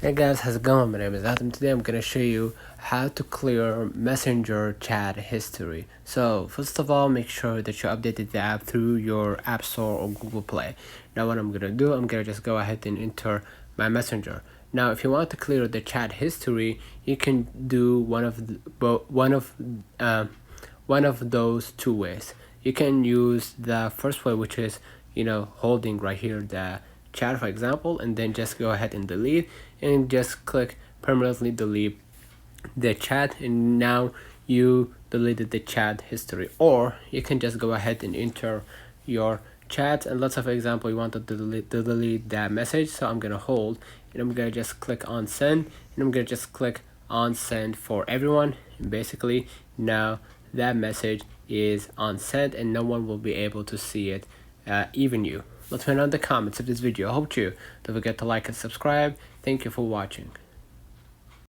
Hey guys, how's it going? My name is Adam. Today I'm gonna show you how to clear Messenger chat history. So first of all, make sure that you updated the app through your App Store or Google Play. Now what I'm gonna do, I'm gonna just go ahead and enter my Messenger. Now if you want to clear the chat history, you can do one of those two ways. You can use the first way, which is holding right here the chat, for example, and then just go ahead and delete, and just click permanently delete the chat, and now you deleted the chat history. Or you can just go ahead and enter your chat, and let's say for example you want to delete that message. So I'm gonna hold, and I'm gonna just click on send, and I'm gonna just click on send for everyone, and basically now that message is on send and no one will be able to see it, even you. Let me know in the comments of this video. I hope you don't forget to like and subscribe. Thank you for watching.